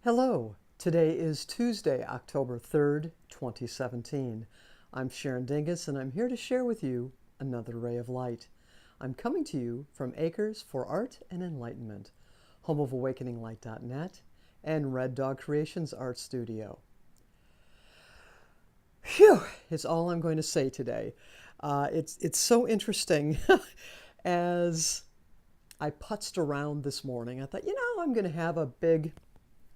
Hello, today is Tuesday, October 3rd, 2017. I'm Sharon Dingus and I'm here to share with you another ray of light. I'm coming to you from Acres for Art and Enlightenment, home of AwakeningLight.net and Red Dog Creations Art Studio. Phew, is all I'm going to say today. It's so interesting. As I putzed around this morning, I thought, I'm going to have a big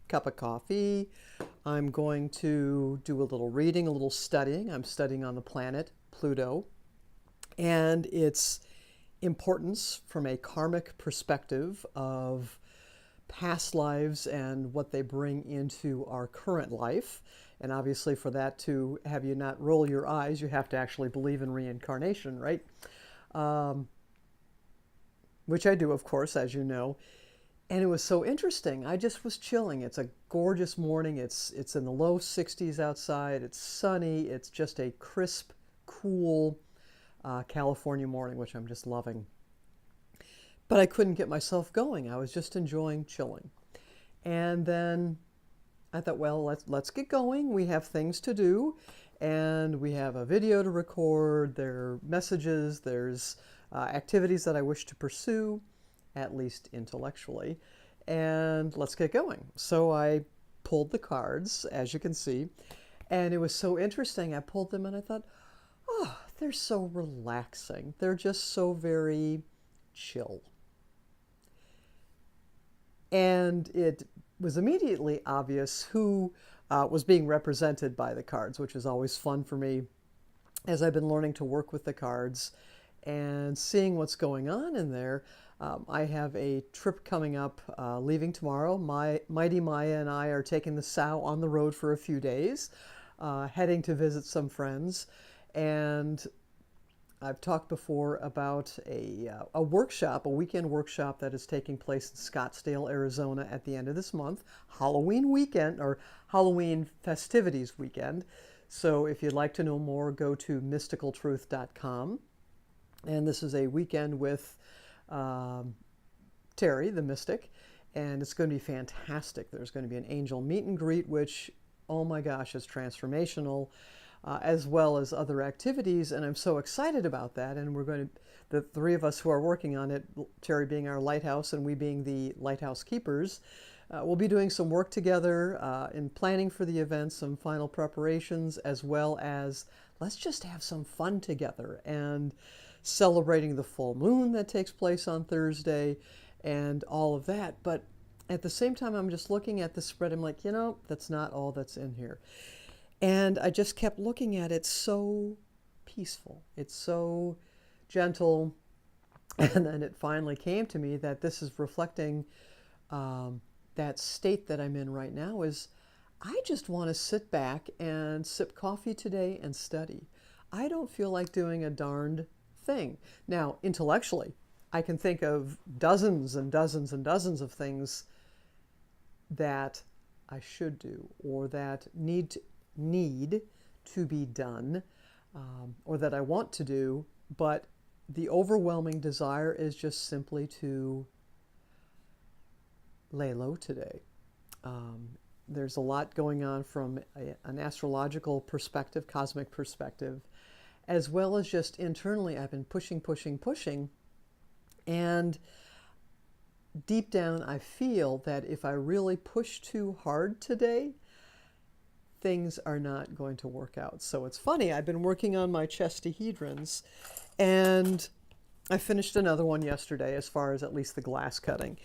cup of coffee. I'm going to do a little reading, a little studying. I'm studying on the planet Pluto and its importance from a karmic perspective of past lives and what they bring into our current life. And obviously, for that to have you not roll your eyes, you have to actually believe in reincarnation, right? Which I do, of course, as you know. And it was so interesting. I just was chilling. It's a gorgeous morning. It's in the low 60s outside. It's sunny. It's just a crisp, cool California morning, which I'm just loving. But I couldn't get myself going. I was just enjoying chilling. And then I thought, well, let's get going. We have things to do, and we have a video to record. There are messages. There's activities that I wish to pursue, at least intellectually, and let's get going. So I pulled the cards, as you can see, and it was so interesting. I pulled them and I thought, oh, they're so relaxing. They're just so very chill. And it was immediately obvious who was being represented by the cards, which is always fun for me as I've been learning to work with the cards and seeing what's going on in there. I have a trip coming up, leaving tomorrow. Mighty Maya and I are taking the sow on the road for a few days, heading to visit some friends. And I've talked before about a workshop, a weekend workshop that is taking place in Scottsdale, Arizona at the end of this month, Halloween weekend, or Halloween festivities weekend. So if you'd like to know more, go to mysticaltruth.com. And this is a weekend with Terry, the mystic, and it's going to be fantastic. There's going to be an angel meet and greet, which, oh my gosh, is transformational, as well as other activities, and I'm so excited about that. And we're going to, the three of us who are working on it, Terry being our lighthouse and we being the lighthouse keepers, we'll be doing some work together in planning for the event, some final preparations, as well as let's just have some fun together and celebrating the full moon that takes place on Thursday and all of that. But at the same time, I'm just looking at the spread. I'm like, that's not all that's in here. And I just kept looking at it. So peaceful. It's so gentle. And then it finally came to me that this is reflecting that state that I'm in right now is I just want to sit back and sip coffee today and study. I don't feel like doing a darned thing. Now, intellectually, I can think of dozens and dozens and dozens of things that I should do or that need to be done, or that I want to do, but the overwhelming desire is just simply to lay low today. There's a lot going on from an astrological perspective, cosmic perspective, as well as just internally. I've been pushing, and deep down I feel that if I really push too hard today, things are not going to work out. So it's funny, I've been working on my chestahedrons, and I finished another one yesterday as far as at least the glass cutting.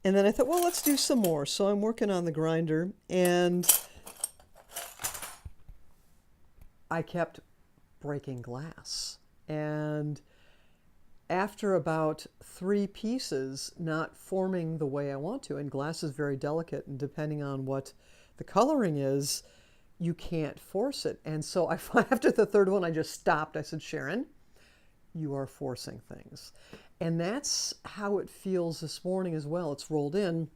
And then I thought, well, let's do some more. So I'm working on the grinder, and I kept breaking glass. And after about 3 pieces not forming the way I want to, and glass is very delicate, and depending on what the coloring is, you can't force it. And so after the third one, I just stopped. I said, Sharon, you are forcing things. And that's how it feels this morning as well. It's rolled in.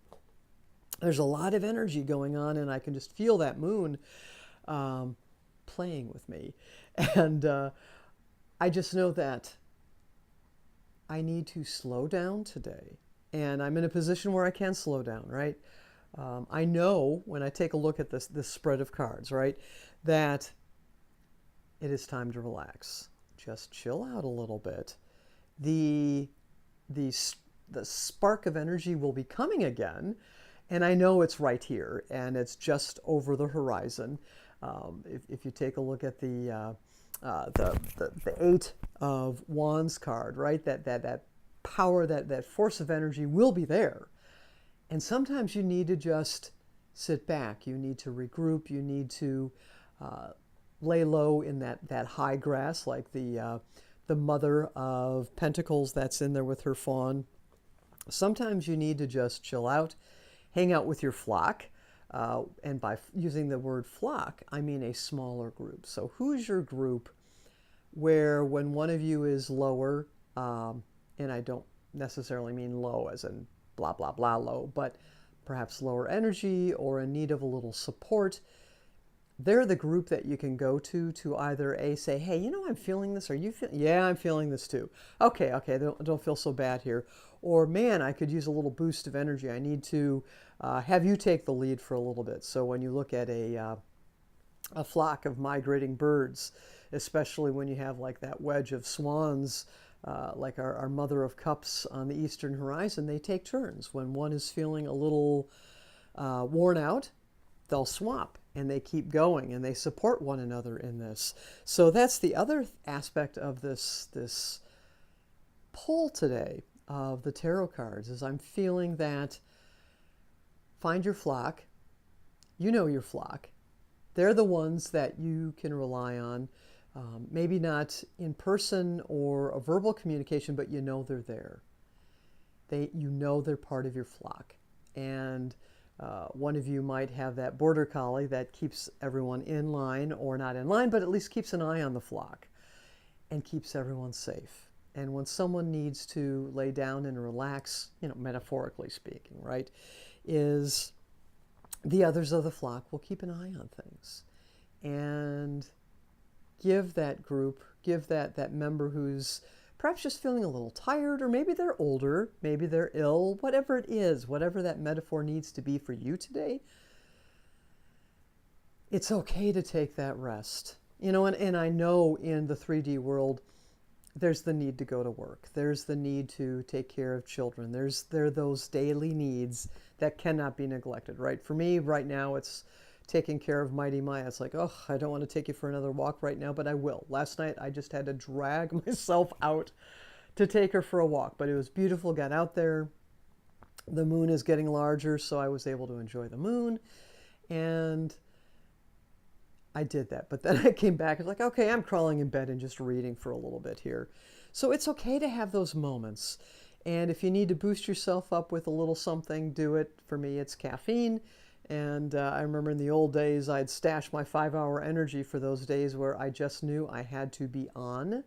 There's a lot of energy going on, and I can just feel that moon playing with me. And I just know that I need to slow down today. And I'm in a position where I can slow down, right? I know when I take a look at this spread of cards, right, that it is time to relax. Just chill out a little bit. The the the spark of energy will be coming again, and I know it's right here, and it's just over the horizon. If you take a look at the Eight of Wands card, right, that power, that force of energy will be there. And sometimes you need to just sit back. You need to regroup. You need to lay low in that high grass, like the mother of Pentacles that's in there with her fawn. Sometimes you need to just chill out, hang out with your flock. And by using the word flock, I mean a smaller group. So who's your group where when one of you is lower, and I don't necessarily mean low as in blah, blah, blah low, but perhaps lower energy or in need of a little support, they're the group that you can go to either A, say, hey, you know, I'm feeling this. Are you feeling? Yeah, I'm feeling this too. Okay, don't feel so bad here. Or, man, I could use a little boost of energy. I need to have you take the lead for a little bit. So when you look at a flock of migrating birds, especially when you have like that wedge of swans, like our Mother of Cups on the eastern horizon, they take turns. When one is feeling a little worn out, they'll swap and they keep going and they support one another in this. So that's the other aspect of this pull today of the tarot cards, is I'm feeling that find your flock. You know your flock. They're the ones that you can rely on. Maybe not in person or a verbal communication, but you know they're there. You know they're part of your flock. And one of you might have that border collie that keeps everyone in line, or not in line, but at least keeps an eye on the flock and keeps everyone safe. And when someone needs to lay down and relax, you know, metaphorically speaking, right, is the others of the flock will keep an eye on things and give that group, give that member who's perhaps just feeling a little tired, or maybe they're older, maybe they're ill, whatever it is, whatever that metaphor needs to be for you today, it's okay to take that rest. You know, and I know in the 3D world, there's the need to go to work. There's the need to take care of children. There are those daily needs that cannot be neglected, right? For me right now, it's taking care of Mighty Maya. It's like, oh, I don't want to take you for another walk right now, but I will. Last night, I just had to drag myself out to take her for a walk, but it was beautiful. Got out there. The moon is getting larger, so I was able to enjoy the moon, and I did that. But then I came back. It's like, okay, I'm crawling in bed and just reading for a little bit here. So it's okay to have those moments. And if you need to boost yourself up with a little something, do it. For me, it's caffeine. And I remember in the old days, I'd stash my 5-hour energy for those days where I just knew I had to be on.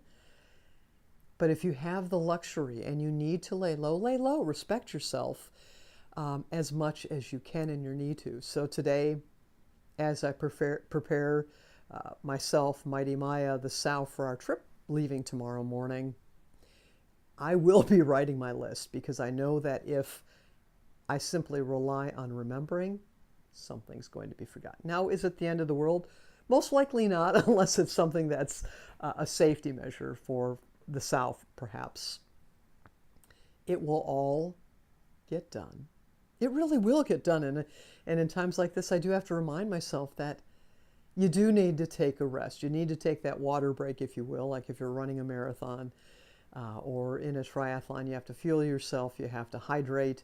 But if you have the luxury and you need to lay low, respect yourself as much as you can and you need to. So today, as I prepare myself, Mighty Maya, the sow for our trip leaving tomorrow morning, I will be writing my list, because I know that if I simply rely on remembering, something's going to be forgotten. Now, is it the end of the world? Most likely not, unless it's something that's a safety measure for the South, perhaps. It will all get done. It really will get done. And in times like this, I do have to remind myself that you do need to take a rest. You need to take that water break, if you will, like if you're running a marathon or in a triathlon, you have to fuel yourself, you have to hydrate.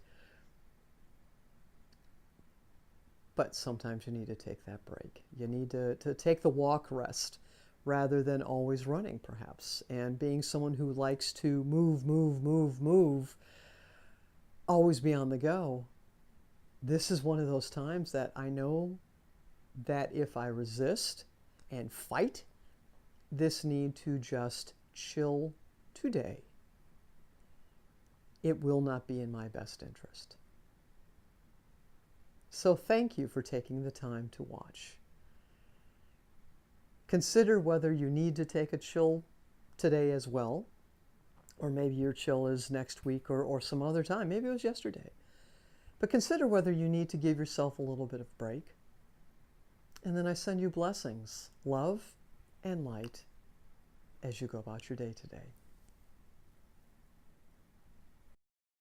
But sometimes you need to take that break. You need to take the walk rest rather than always running, perhaps. And being someone who likes to move, always be on the go, this is one of those times that I know that if I resist and fight this need to just chill today, it will not be in my best interest. So thank you for taking the time to watch. Consider whether you need to take a chill today as well, or maybe your chill is next week or some other time. Maybe it was yesterday. But consider whether you need to give yourself a little bit of break. And then I send you blessings, love, and light as you go about your day today.